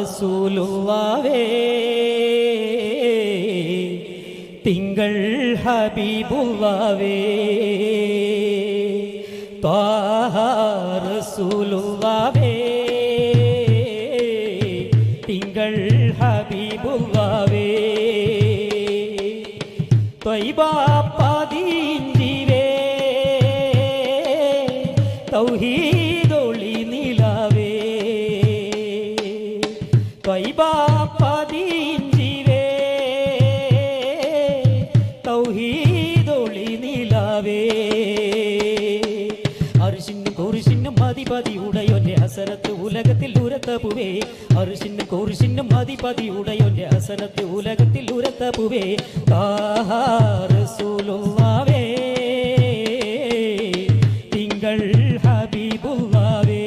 റസൂലുള്ളാഹേ തിങ്കൾ ഹബീബുള്ളാഹേ റസൂലുള്ളാഹേ തിങ്കൾ ഹബീബുള്ളാഹേ ത്വയ്ബ പതിഞ്ചിവേ തൗഹീദൊളി നിലവേ ത്വയ്ബ പതിഞ്ചിവേ തൗഹീദൊളി നിലവേ അർശിനും കുരിശിനും അധിപതി ഉടയോന്റെ ഹസരത്ത് ഉലകത്തിൽ ഉരത്തപ്പുവേ അർശിനും കുരിശിനും അധിപതി ഉടയോന്റെ ഹസരത്ത് ഉലകത്തിൽ ഉരത്തപ്പുവേ റസൂലുള്ളാഹേ തിങ്കൾ ഹബീബുള്ളാഹേ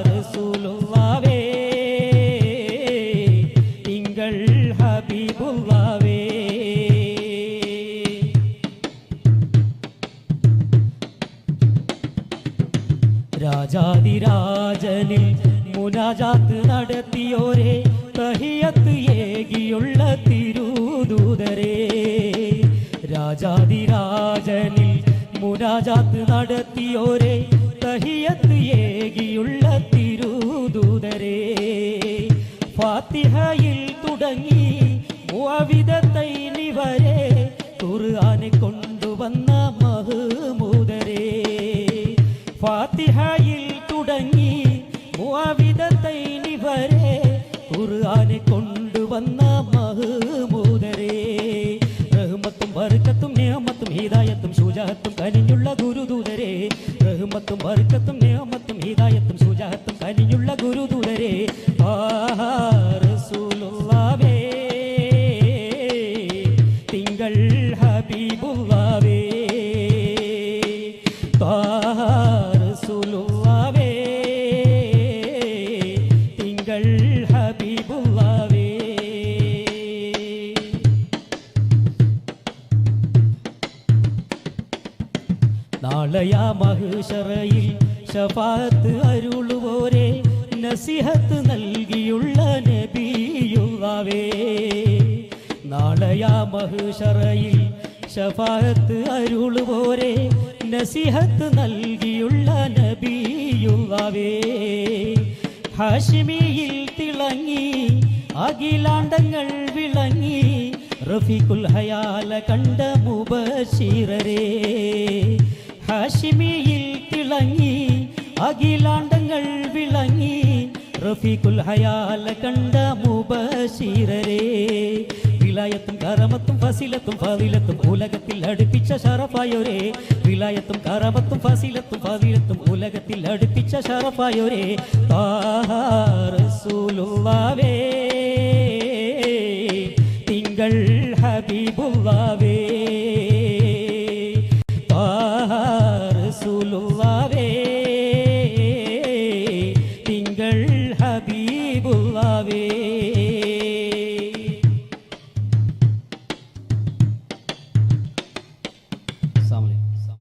റസൂലുള്ളാഹേ തിങ്കൾ ഹബീബുള്ളാഹേ രാജാതിരാജനിൽ മുനാജാത്ത് നടത്തിയോരേ തഹിയത്ത് ഏകിയുള്ള തിരുദൂതരേ രാജാതിരാജനിൽ മുനാജാത്ത് നടത്തിയോരേ തഹിയത്ത് ഏകിയുള്ള തിരുദൂതരേ ഫാത്തിഹയിൽ തുടങ്ങി മുഅവിദത്തൈനി വരെ ഖുർആനെ കൊണ്ടുവന്ന മഹ്മൂദരേ ഫാത്തിഹയിൽ തുടങ്ങി മുഅവിദത്തൈനി വരെ ഖുർആനെ കൊണ്ടുവന്ന മഹ്മൂദരേ റഹ്മത്തും ബർക്കത്തും നിഅമത്തും ഹിദായത്തും ശുജാഅത്തും കനിഞ്ഞുള്ള ഗുരുദൂതരേ റഹ്മത്തും ബർക്കത്തും നിഅമത്തും ഹിദായത്തും ശുജാഅത്തും കനിഞ്ഞുള്ള ഗുരുദൂതരേ റസൂലുള്ളാഹേ തിങ്കൾ ഹബീബുള്ളാഹേ റസൂലുള്ളാഹേ തിങ്കൾ ഹബീബുള്ളാഹേ നാളെയാ മഹ്ശറയിൽ ശഫാഅത്ത് അരുളുവോരേ നസിഹത്ത് നൽകിയുള്ള നബിയുള്ളാഹേ നാളെയാ മഹ്ശറയിൽ ശഫാഅത്ത് അരുളുവോരേ നസിഹത്ത് നൽകിയുള്ള നബിയുള്ളാഹേ ഹാഷിമിയിൽ തിളങ്ങി അഖിലാണ്ടങ്ങൾ വിളങ്ങി റഫീഖുൽ ഹയാല കണ്ട മുബശിറരേ ഹാഷിമിയിൽ തിളങ്ങി അഖിലാണ്ടങ്ങൾ വിളങ്ങി റഫീഖുൽ ഹയാല കണ്ട മുബശിറരേ വിലായത്തും കറമത്തും ഫസിലത്തും ഫദിലത്തും ഉലകത്തിൽ അടുപ്പിച്ച ശറഫായോരേ വിലായത്തും കറമത്തും ഫസിലത്തും ഫദിലത്തും ഉലകത്തിൽ അടുപ്പിച്ച ശറഫായോരേ റസൂലുള്ളാഹേ തിങ്കൾ ഹബീബുള്ളാഹേ